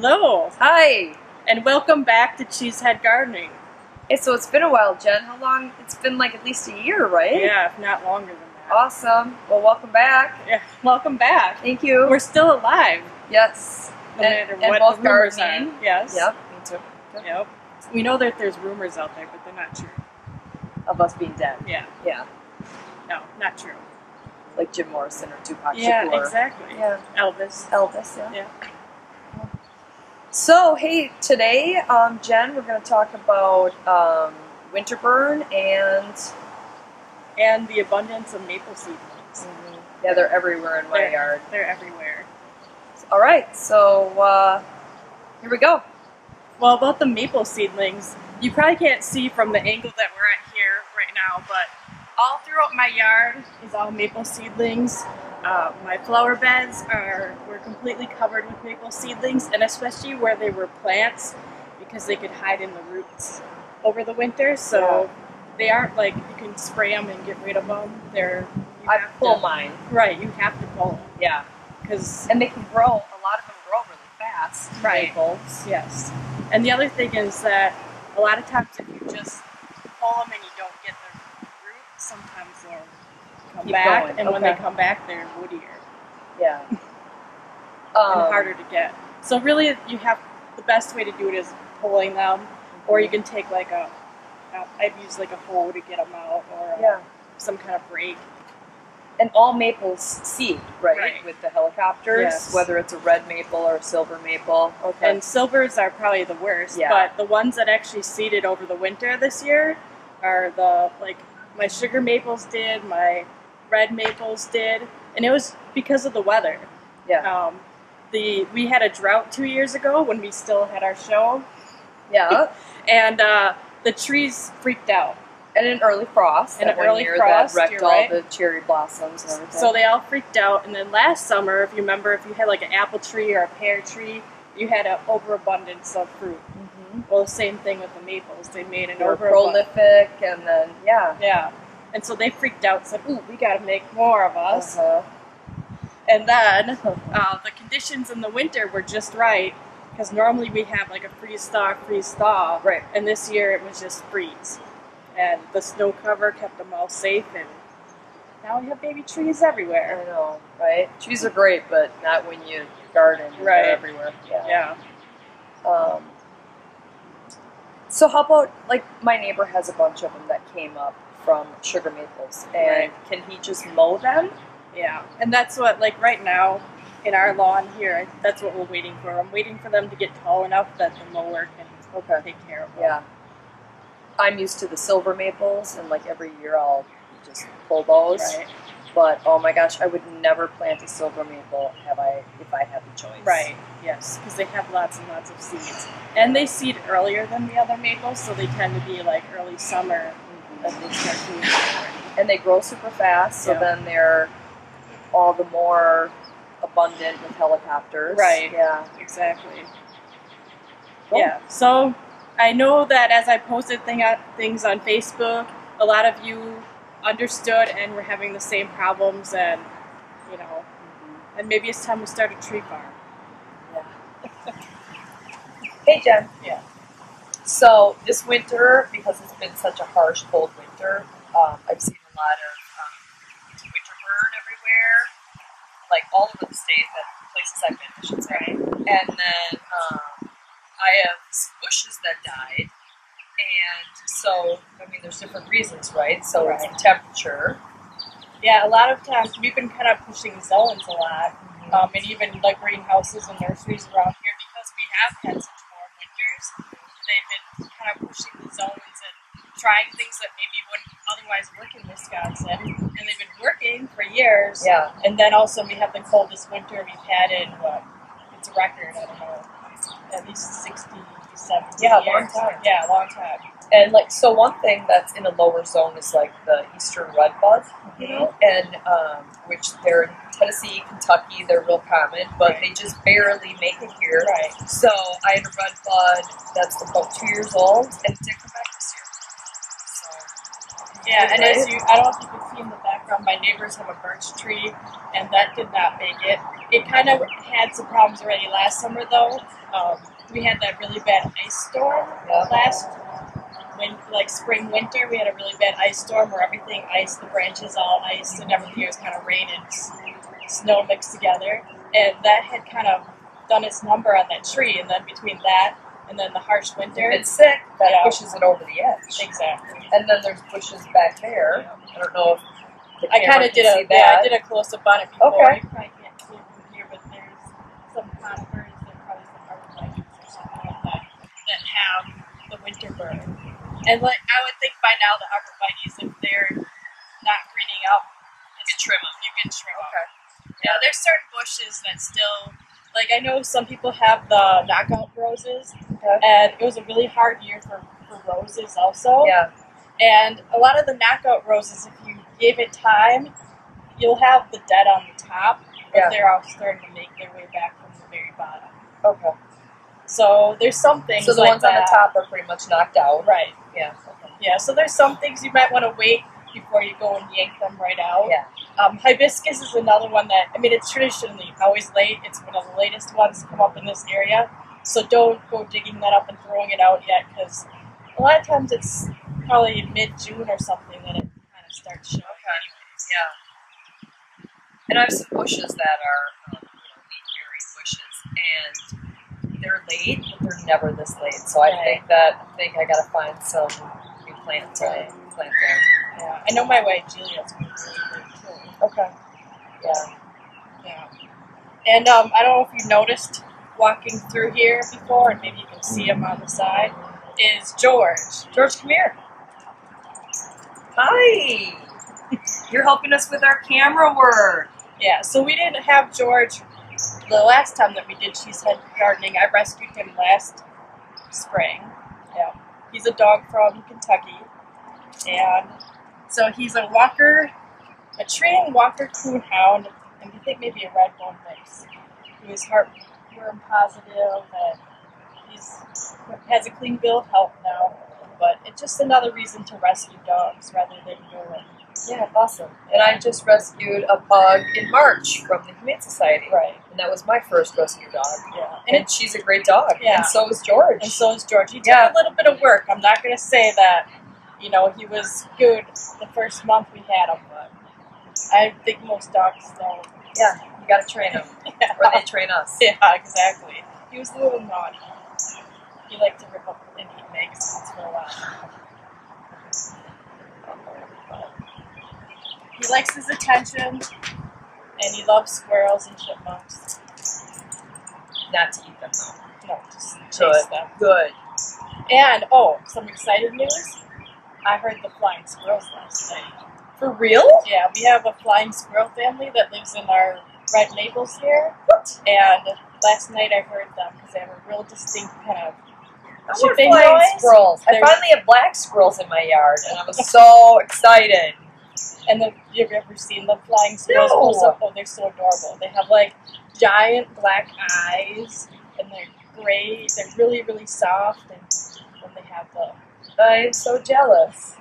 Hello, Hi. and welcome back to Cheesehead Gardening. Hey, so it's been a while, Jen. How long? It's been like at least a year, right? Yeah, if not longer than that. Awesome. Well, welcome back. Yeah, welcome back. Thank you. We're still alive, Yes. no matter and what both the rumors gardening. are. Yes. Yep, me too. Yep. We know that there's rumors out there, but they're not true. Of us being dead. Yeah. Yeah. No, not true. Like Jim Morrison or Tupac Yeah, Shakur. exactly. Yeah. Elvis. Elvis, yeah. Yeah. So, hey, today, Jen, we're going to talk about winter burn and... And the abundance of maple seedlings. Yeah, they're everywhere in my yard. They're everywhere. All right, so here we go. Well, about the maple seedlings, you probably can't see from the angle that we're at here right now, but all throughout my yard is all maple seedlings. My flower beds were completely covered with maple seedlings, and especially where they were plants, because they could hide in the roots over the winter. So they aren't like you can spray them and get rid of them. I pull mine. Right, you have to pull them. Yeah. And they can grow. A lot of them grow really fast. Right. Maples. Yes. And the other thing is that a lot of times if you just pull them and you don't get the roots, sometimes they'll come Keep back. going. And when they come back, they're woodier. Yeah. And harder to get. So really, the best way to do it is pulling them, or you can take I've used like a hoe to get them out, or some kind of rake. And all maples seed, Right. With the helicopters, Yes. whether it's a red maple or a silver maple. Okay. And silvers are probably the worst, Yeah. but the ones that actually seeded over the winter this year are my sugar maples did, my red maples did, and it was because of the weather. Yeah. We had a drought 2 years ago when we still had our show. Yeah. And the trees freaked out. And an early frost. And that an one early year frost, that wrecked you're all right. the cherry blossoms and everything. So they all freaked out, and then last summer, if you remember, if you had like an apple tree or a pear tree, you had an overabundance of fruit. Well, the same thing with the maples. They made an overabundance. prolific, and then, Yeah. And so they freaked out and said, ooh, we got to make more of us. And then the conditions in the winter were just right, because normally we have like a freeze-thaw. Right. And this year it was just freeze. And the snow cover kept them all safe, and now we have baby trees everywhere. I know, right? Trees are great, but not when you garden. Right. They're everywhere. Yeah. So how about, like, my neighbor has a bunch of them that came up from sugar maples, and can he just mow them? Yeah. And that's what, like right now, in our lawn here, that's what we're waiting for. I'm waiting for them to get tall enough that the mower can take care of them. Yeah. I'm used to the silver maples, and like every year I'll just pull those. Right. But oh my gosh, I would never plant a silver maple if I had the choice. Right, yes, because they have lots and lots of seeds. And they seed earlier than the other maples, so they tend to be like early summer that they start doing it. And they grow super fast, so then they're all the more abundant with helicopters. Right, yeah, exactly. Cool. Yeah, so I know that as I posted things on Facebook, a lot of you understood and were having the same problems, and and maybe it's time to start a tree farm. Yeah. Hey Jen. Yeah. So this winter, because it's been such a harsh, cold winter, I've seen a lot of winter burn everywhere, like all over the state, places I've been, I should say. And then I have some bushes that died. And so, I mean, there's different reasons, right? So it's the temperature. Yeah, a lot of times we've been kind of pushing zones a lot, and even like greenhouses and nurseries around here, because we have had such warm winters. They've been kind of pushing the zones and trying things that maybe wouldn't otherwise work in Wisconsin, and they've been working for years. Yeah. And then also we have the coldest winter we've had in it's a record. I don't know, at least 60, 70 Yeah, years. long time. Yeah, long time. And like, so one thing that's in a lower zone is like the eastern redbud, and which they're in Tennessee, Kentucky, they're real common, but they just barely make it here. Right. So I had a redbud that's about 2 years old, and it didn't come back this year. So yeah, and as I don't know if you can see in the back from my neighbors have a birch tree, and that did not make it. It kind of had some problems already last summer, though. We had that really bad ice storm last spring, winter. We had a really bad ice storm where everything iced, the branches all iced, and everything was kind of rain and snow mixed together. And that had kind of done its number on that tree, and then between that and then the harsh winter, it's sick. That pushes it over the edge. Exactly. And then there's bushes back there. I don't know if I kind of did a close up on it before. Okay. You probably can't see it from here, but there's some conifers and probably some arborvitaes or something like that that have the winter burn. And like I would think by now the arborvitaes, if they're not greening up, you can trim them. You can trim them. Okay. Yeah, there's certain bushes that still. Like, I know some people have the knockout roses, and it was a really hard year for roses also. Yeah. And a lot of the knockout roses, if you give it time, you'll have the dead on the top, but they're all starting to make their way back from the very bottom. Okay. So there's some things so the like ones on the top are pretty much knocked out. Right. Yeah. Okay. Yeah, so there's some things you might want to wait before you go and yank them right out. Yeah. Hibiscus is another one that, I mean, it's traditionally always late. It's one of the latest ones to come up in this area. So don't go digging that up and throwing it out yet, because a lot of times it's probably mid-June or something that it kind of starts showing. Anyways. Yeah. And I have some bushes that are wheat-bearing bushes, and they're late, but they're never this late. So I think I gotta find some new plant to plant there. Yeah, I know my wife Julia's really great too. Okay. Yeah. Yeah. And I don't know if you noticed walking through here before, and maybe you can see him on the side, is George. George, come here. Hi. You're helping us with our camera work. Yeah, so we didn't have George the last time that we did Cheesehead gardening. I rescued him last spring. Yeah. He's a dog from Kentucky. And so he's a treeing Walker Coonhound, and we think maybe a red bone mix. He was heartworm positive, and has a clean bill of health now. But it's just another reason to rescue dogs rather than go in. Yeah, awesome. And I just rescued a pug in March from the Humane Society. Right. And that was my first rescue dog. Yeah. And she's a great dog. Yeah. And so is George. And so is George. He took a little bit of work. I'm not going to say that, he was good the first month we had him, but I think most dogs don't. Yeah, you got to train them. Or they train us. Yeah, exactly. He was a little naughty. He liked to rip up and eat magazines for a while. He likes his attention, and he loves squirrels and chipmunks. Not to eat them, though. No, just chase them. Good. And, some exciting news. I heard the flying squirrels last night. For real? Yeah, we have a flying squirrel family that lives in our red maples here. What? And last night I heard them because they have a real distinct kind of chipping noise. Squirrels. I finally have black squirrels in my yard, and I was so excited. And you've ever seen the flying squirrels? No. Oh, they're so adorable. They have like giant black eyes, and they're gray. They're really, really soft, and when they have the... I'm so jealous.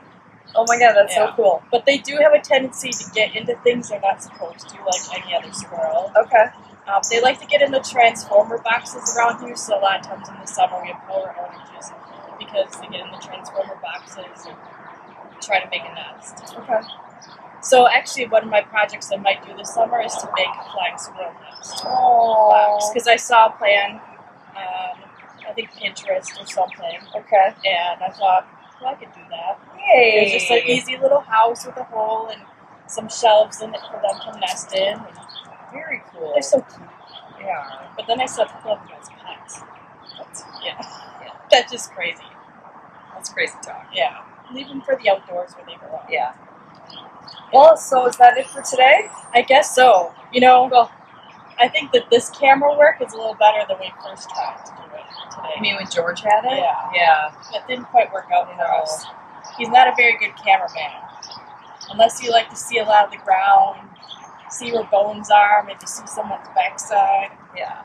Oh my god, that's so cool. But they do have a tendency to get into things they're not supposed to, like any other squirrel. Okay. They like to get in the transformer boxes around here, so a lot of times in the summer we have polar outages because they get in the transformer boxes and try to make a nest. Okay. So actually one of my projects I might do this summer is to make a flying squirrel nest. Oh. Because I saw a plan on, I think Pinterest or something. Okay. And I thought, well, I could do that. Yay. It was just an easy little house with a hole and some shelves in it for them to nest in. And very cool. they're so cute. Yeah. But then I said, well, that's pets. Yeah. That's just crazy. That's crazy talk. Yeah. Leave them for the outdoors where they belong. Yeah. Well, so is that it for today? I guess so. Well, I think that this camera work is a little better than we first tried to do it today. You mean when George had it? Yeah. Yeah. That didn't quite work out for us. He's not a very good cameraman. Unless you like to see a lot of the ground, see where bones are, maybe see someone's backside. Yeah.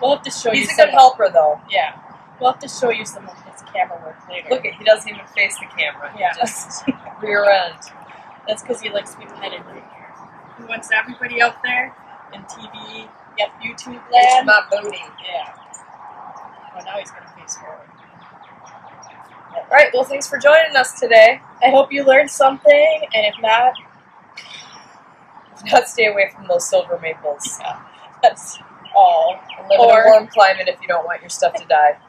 We'll have to show you. He's a good helper, though. Yeah. We'll have to show you some of his camera work later. Look, he doesn't even face the camera. Yeah. He just rear end. That's because he likes being petted right here. He wants everybody out there in TV, YouTube It's land. my booty. Yeah. Well, now he's going to face forward. All right, well, thanks for joining us today. I hope you learned something, and if not, If not, stay away from those silver maples. yeah, that's all. And live in a warm climate if you don't want your stuff to die.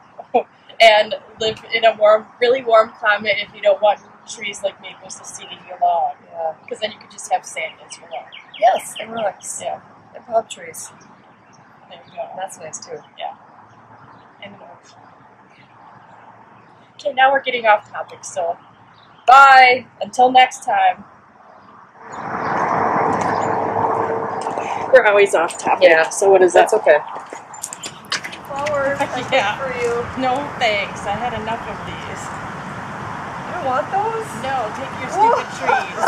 And live in a warm, really warm climate if you don't want trees like maples to seed in your lawn. Yeah. Because then you could just have sand as your lawn. Yes, and rocks. Yeah. And palm trees. There you go. That's nice too. Yeah. And an ocean. Okay, now we're getting off topic, so Bye. until next time. We're always off topic. Yeah. So what is that? That's okay. Flowers. Yeah. For you. No thanks. I had enough of these. You don't want those? No, take your stupid trees.